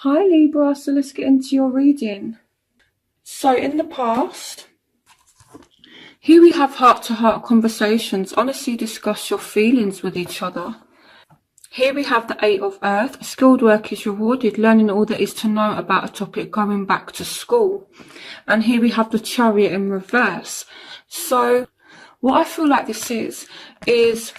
Hi Libra, so let's get into your reading. So in the past, here we have heart-to-heart conversations. Honestly discuss your feelings with each other. Here we have the Eight of Earth. Skilled work is rewarded, learning all there is to know about a topic, going back to school. And here we have the Chariot in reverse. So what I feel like this is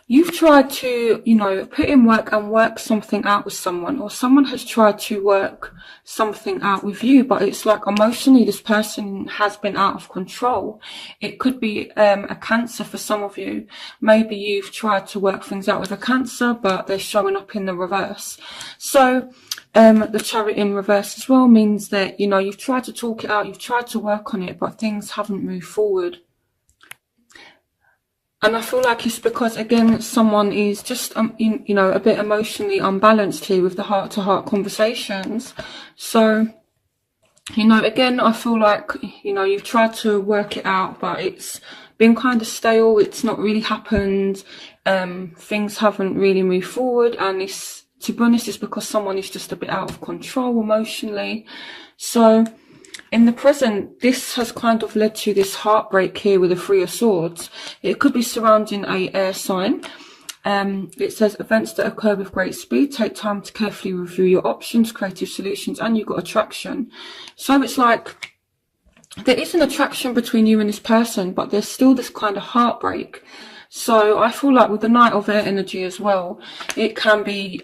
you've tried to, put in work and work something out with someone, or someone has tried to work something out with you, but it's like emotionally this person has been out of control. It could be a Cancer for some of you. Maybe you've tried to work things out with a Cancer, but they're showing up in the reverse. So the Chariot in reverse as well means that, you've tried to talk it out, you've tried to work on it, but things haven't moved forward. And I feel like it's because, again, someone is just, a bit emotionally unbalanced here with the heart-to-heart conversations. So, again, I feel like, you've tried to work it out, but it's been kind of stale. It's not really happened. Things haven't really moved forward. And it's, to be honest, it's because someone is just a bit out of control emotionally. So in the present, this has kind of led to this heartbreak here with the Three of Swords. It could be surrounding a air sign. It says events that occur with great speed. Take time to carefully review your options, creative solutions, and you've got attraction. So it's like there is an attraction between you and this person, but there's still this kind of heartbreak. So I feel like with the Knight of Air energy as well, it can be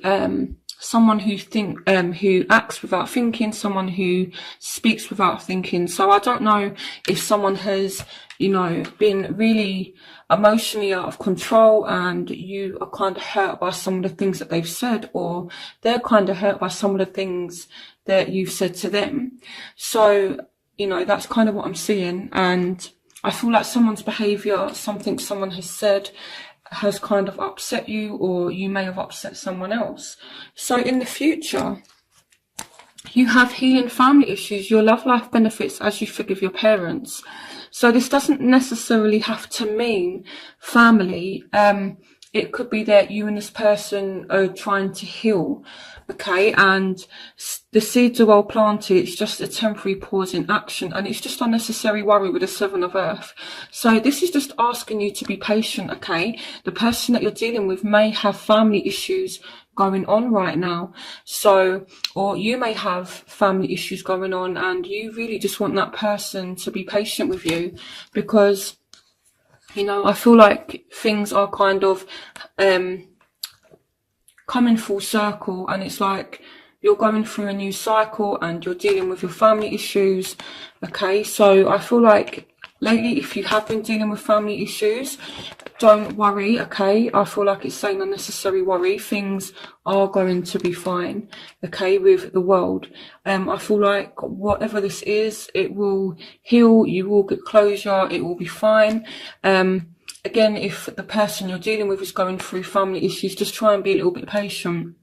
someone who acts without thinking, someone who speaks without thinking. So I don't know if someone has, been really emotionally out of control and you are kind of hurt by some of the things that they've said, or they're kind of hurt by some of the things that you've said to them. So, that's kind of what I'm seeing. And I feel like someone's behaviour, something someone has said, has kind of upset you, or you may have upset someone else. So in the future, you have healing family issues. Your love life benefits as you forgive your parents. So this doesn't necessarily have to mean family. It could be that you and this person are trying to heal, okay, and the seeds are well planted. It's just a temporary pause in action, and it's just unnecessary worry with the Seven of Earth. So this is just asking you to be patient, okay? The person that you're dealing with may have family issues going on right now. So, or you may have family issues going on and you really just want that person to be patient with you, because I feel like things are kind of coming full circle, and it's like you're going through a new cycle and you're dealing with your family issues, okay? So I feel like lately, if you have been dealing with family issues, don't worry, okay? I feel like it's saying unnecessary worry. Things are going to be fine, okay, with the world. I feel like whatever this is, it will heal, you will get closure, it will be fine. Again, if the person you're dealing with is going through family issues, just try and be a little bit patient,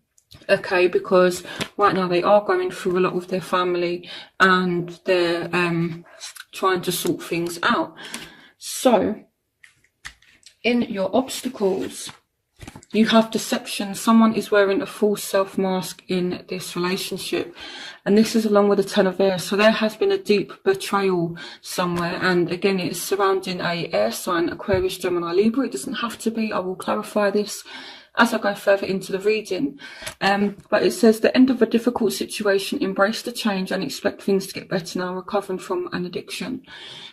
okay, because right now they are going through a lot with their family and they're trying to sort things out. So in your obstacles, you have deception. Someone is wearing a false self mask in this relationship, and this is along with the Ten of Air. So there has been a deep betrayal somewhere, and again, it's surrounding a air sign, Aquarius, Gemini, Libra. It doesn't have to be. I will clarify this as I go further into the reading. But it says the end of a difficult situation, embrace the change and expect things to get better now, recovering from an addiction.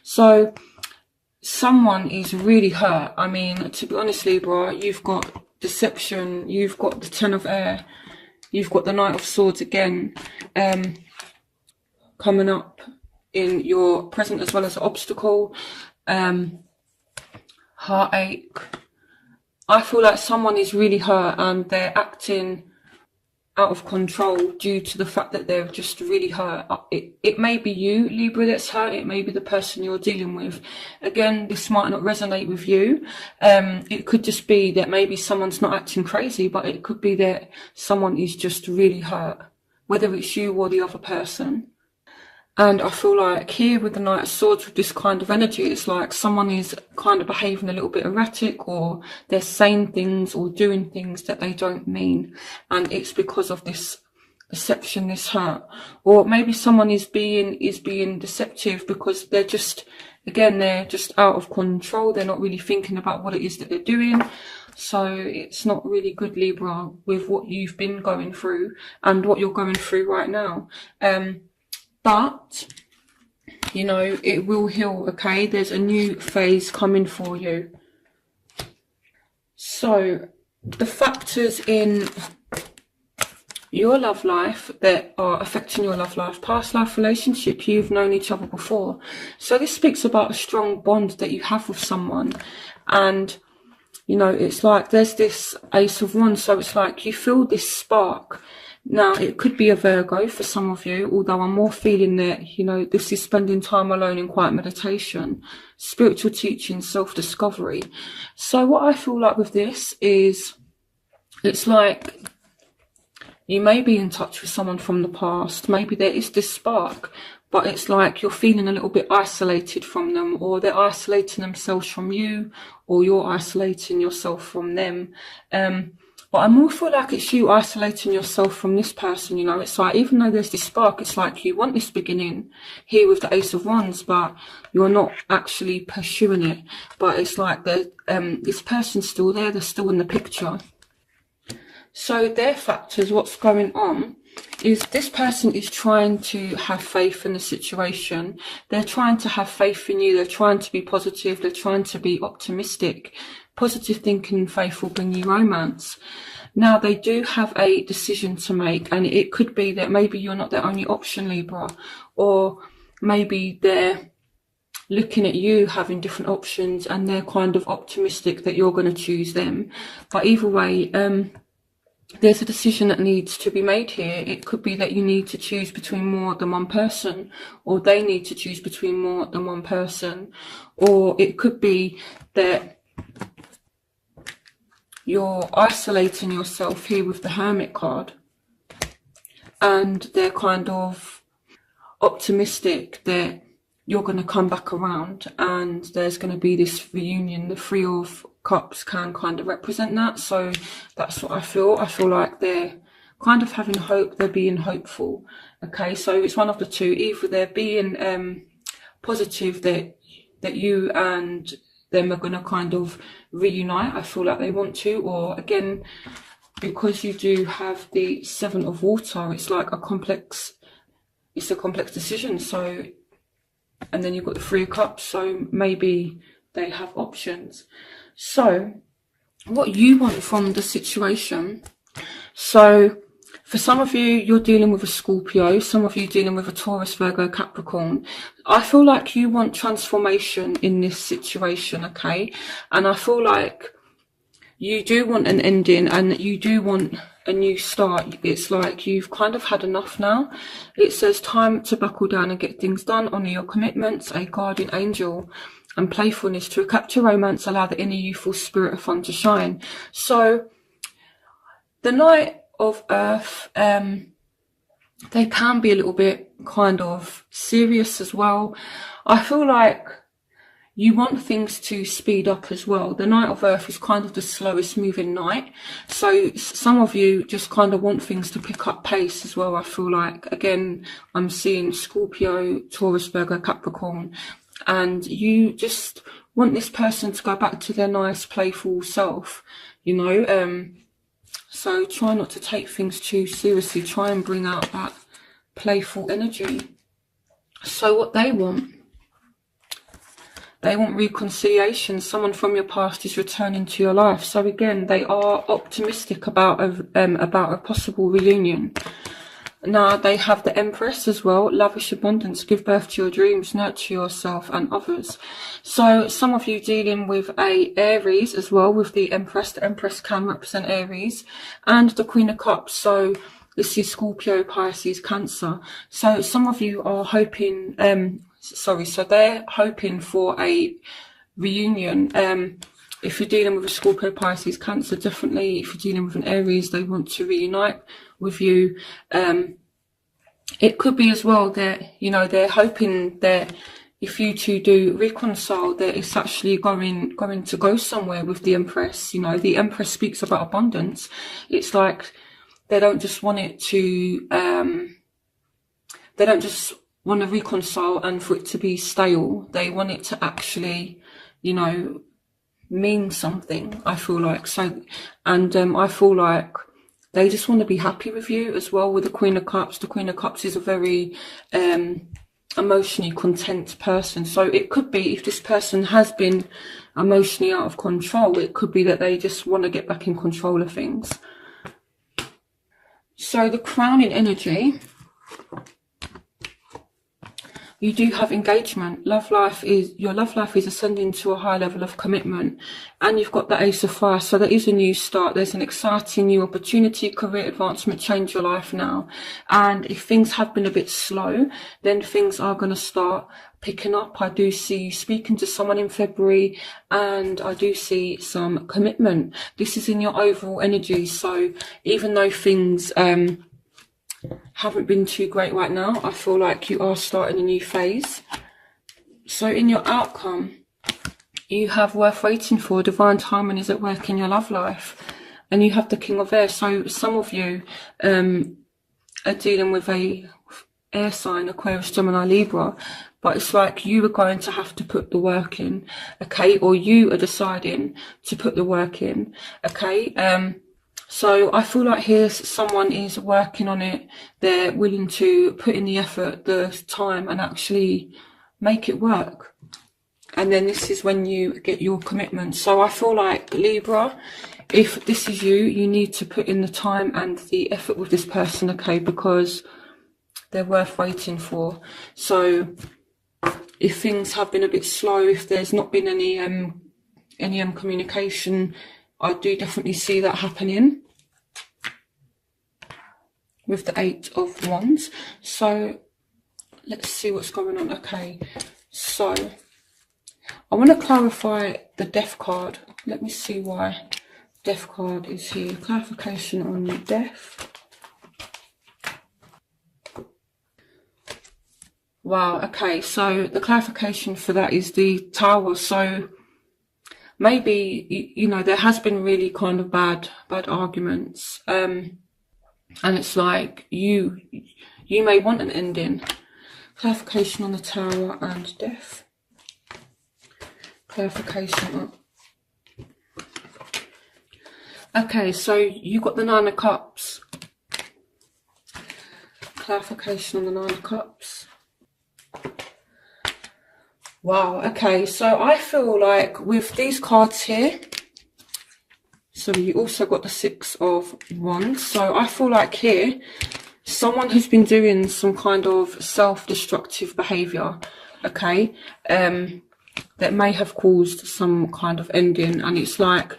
So someone is really hurt. I mean, to be honest, Libra, you've got deception, you've got the Ten of Air, you've got the Knight of Swords again, coming up in your present, as well as obstacle, heartache. I feel like someone is really hurt and they're acting out of control due to the fact that they're just really hurt. It may be you, Libra, that's hurt. It may be the person you're dealing with. Again, this might not resonate with you. It could just be that maybe someone's not acting crazy, but it could be that someone is just really hurt, whether it's you or the other person. And I feel like here with the Knight of Swords, with this kind of energy, it's like someone is kind of behaving a little bit erratic, or they're saying things or doing things that they don't mean. And it's because of this deception, this hurt, or maybe someone is being deceptive because they're just, again, they're just out of control. They're not really thinking about what it is that they're doing. So it's not really good, Libra, with what you've been going through and what you're going through right now. But you know, it will heal, okay? There's a new phase coming for you. So the factors in your love life that are affecting your love life: past life relationship, you've known each other before. So this speaks about a strong bond that you have with someone. And, you know, it's like there's this Ace of Wands. So it's like you feel this spark. Now, it could be a Virgo for some of you, although I'm more feeling that, you know, this is spending time alone in quiet meditation, spiritual teaching, self-discovery. So what I feel like with this is, it's like you may be in touch with someone from the past. Maybe there is this spark, but it's like you're feeling a little bit isolated from them, or they're isolating themselves from you, or you're isolating yourself from them. But I more feel like it's you isolating yourself from this person, you know. It's like, even though there's this spark, it's like you want this beginning here with the Ace of Wands, but you're not actually pursuing it. But it's like this person's still there, they're still in the picture. So their factors, what's going on, is this person is trying to have faith in the situation. They're trying to have faith in you. They're trying to be positive. They're trying to be optimistic. Positive thinking and faith will bring you romance. Now, they do have a decision to make, and it could be that maybe you're not their only option, Libra, or maybe they're looking at you having different options and they're kind of optimistic that you're going to choose them. But either way, there's a decision that needs to be made here. It could be that you need to choose between more than one person, or they need to choose between more than one person, or it could be that you're isolating yourself here with the Hermit card, and they're kind of optimistic that you're going to come back around and there's going to be this reunion. The Three of Cups can kind of represent that. So that's what I feel. I feel like they're kind of having hope. They're being hopeful. Okay, so it's one of the two. Either they're being positive that you and them are going to kind of reunite. I feel like they want to. Or again, because you do have the Seven of Water, it's like a complex decision. So, and then you've got the Three of Cups, so maybe they have options. So what you want from the situation, so for some of you, you're dealing with a Scorpio, some of you dealing with a Taurus, Virgo, Capricorn. I feel like you want transformation in this situation, okay? And I feel like you do want an ending and you do want a new start. It's like you've kind of had enough now. It says time to buckle down and get things done, honour your commitments, a guardian angel, and playfulness to capture romance, allow the inner youthful spirit of fun to shine. So the Knight of Earth, they can be a little bit kind of serious as well. I feel like you want things to speed up as well. The Knight of Earth is kind of the slowest moving knight. So some of you just kind of want things to pick up pace as well, I feel like. Again, I'm seeing Scorpio, Taurus, Virgo, Capricorn. And you just want this person to go back to their nice, playful self, you know. So try not to take things too seriously. Try and bring out that playful energy. So what they want reconciliation. Someone from your past is returning to your life. So again, they are optimistic about a possible reunion. Now, they have the Empress as well. Lavish abundance, give birth to your dreams, nurture yourself and others. So some of you dealing with a Aries as well, with the Empress. The Empress can represent Aries. And the Queen of Cups. So this is Scorpio, Pisces, Cancer. So some of you are hoping, so they're hoping for a reunion. If you're dealing with a Scorpio, Pisces, Cancer, definitely. If you're dealing with an Aries, they want to reunite with you. It could be as well that, you know, they're hoping that if you two do reconcile, that it's actually going to go somewhere with the Empress. You know, the Empress speaks about abundance. It's like they don't just want it to, they don't just want to reconcile and for it to be stale. They want it to actually, you know, mean something, I feel like. So, and I feel like they just want to be happy with you as well. With the Queen of Cups, the Queen of Cups is a very emotionally content person. So it could be, if this person has been emotionally out of control, it could be that they just want to get back in control of things. So the crowning energy, you do have engagement. Your love life is ascending to a high level of commitment, and you've got the Ace of Fire. So there is a new start. There's an exciting new opportunity, career advancement, change your life now. And if things have been a bit slow, then things are going to start picking up. I do see you speaking to someone in February, and I do see some commitment. This is in your overall energy. So even though things haven't been too great right now, I feel like you are starting a new phase. So in your outcome, you have worth waiting for. Divine timing is at work in your love life, and you have the King of Air. So some of you are dealing with a air sign, Aquarius, Gemini, Libra, but it's like you are going to have to put the work in, okay, or you are deciding to put the work in, okay. So I feel like here someone is working on it. They're willing to put in the effort, the time, and actually make it work. And then this is when you get your commitment. So I feel like, Libra, if this is you, you need to put in the time and the effort with this person, okay, because they're worth waiting for. So if things have been a bit slow, if there's not been any communication, I do definitely see that happening with the Eight of Wands. So let's see what's going on. Okay, so I want to clarify the Death card. Let me see why Death card is here. Clarification on the Death. Wow, okay, so the clarification for that is the Tower. So maybe, you know, there has been really kind of bad arguments, and it's like you may want an ending. Clarification on the Tower and Death. Clarification on... Okay, so you got the Nine of Cups. Clarification on the Nine of Cups. Wow, okay, so I feel like with these cards here, so you also got the Six of Wands. So I feel like here, someone has been doing some kind of self-destructive behaviour, okay, that may have caused some kind of ending. And it's like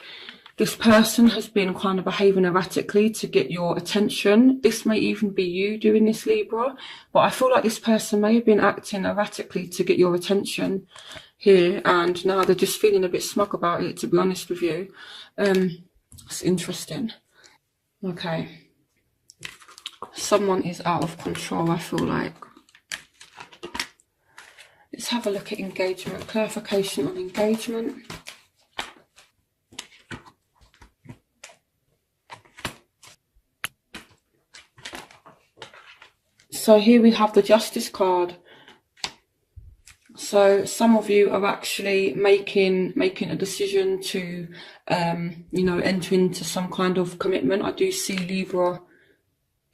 this person has been kind of behaving erratically to get your attention. This may even be you doing this, Libra, but I feel like this person may have been acting erratically to get your attention here, and now they're just feeling a bit smug about it, to be honest with you. It's interesting. Okay, someone is out of control, I feel like. Let's have a look at engagement. Clarification on engagement. So here we have the Justice card. So some of you are actually making a decision to, you know, enter into some kind of commitment. I do see Libra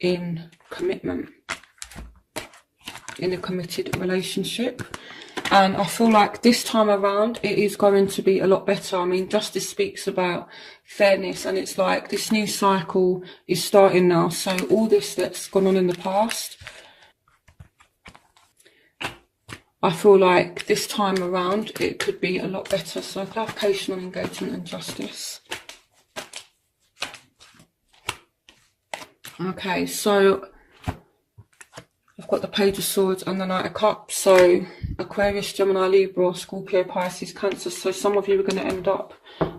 in commitment, in a committed relationship. And I feel like this time around, it is going to be a lot better. I mean, Justice speaks about fairness, and it's like this new cycle is starting now. So all this that's gone on in the past, I feel like this time around, it could be a lot better. So clarification on engagement and justice. Okay, so I've got the Page of Swords and the Knight of Cups. So Aquarius, Gemini, Libra, Scorpio, Pisces, Cancer. So some of you are going to end up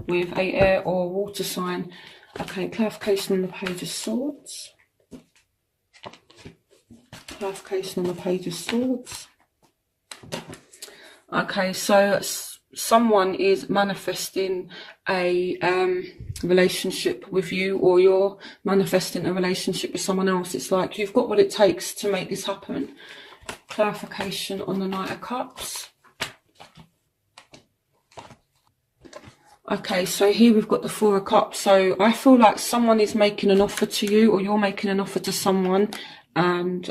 with a air or water sign. Okay, clarification on the Page of Swords. Clarification on the Page of Swords. Okay, so someone is manifesting a relationship with you, or you're manifesting a relationship with someone else. It's like you've got what it takes to make this happen. Clarification on the Knight of Cups. Okay, so here we've got the Four of Cups. So I feel like someone is making an offer to you, or you're making an offer to someone, and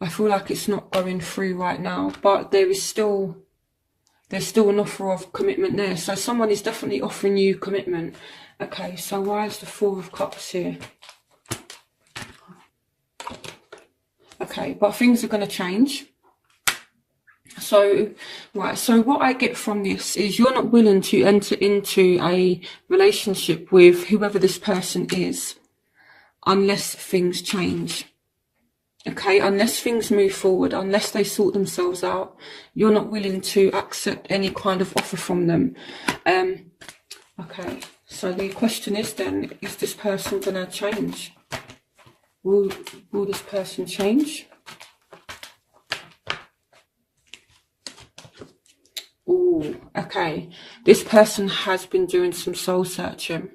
I feel like it's not going through right now, but there's still an offer of commitment there. So someone is definitely offering you commitment. Okay, so why is the Four of Cups here? Okay, but things are going to change. So, right, so what I get from this is you're not willing to enter into a relationship with whoever this person is unless things change. Okay, unless things move forward, unless they sort themselves out, you're not willing to accept any kind of offer from them. Okay, so the question is then, is this person going to change? Will this person change? Oh, okay. This person has been doing some soul searching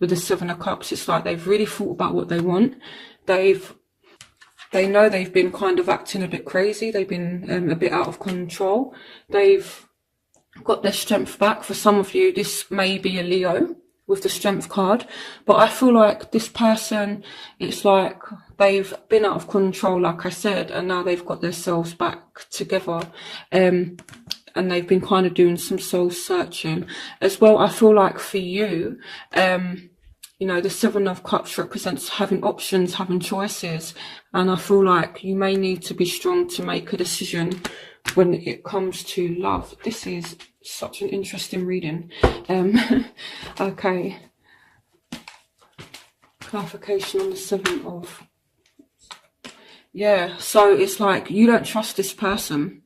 with the Seven of Cups. It's like they've really thought about what they want. They know they've been kind of acting a bit crazy. They've been a bit out of control. They've got their strength back. For some of you, this may be a Leo with the Strength card. But I feel like this person, it's like they've been out of control, like I said, and now they've got themselves back together. And they've been kind of doing some soul searching. As well, I feel like for you, you know, the Seven of Cups represents having options, having choices. And I feel like you may need to be strong to make a decision when it comes to love. This is such an interesting reading. Okay. Clarification on the Seven of... Yeah, so it's like you don't trust this person.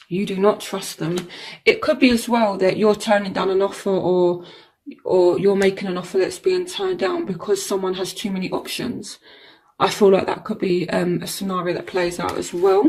You do not trust them. It could be as well that you're turning down an offer, or you're making an offer that's being turned down because someone has too many options. I feel like that could be a scenario that plays out as well.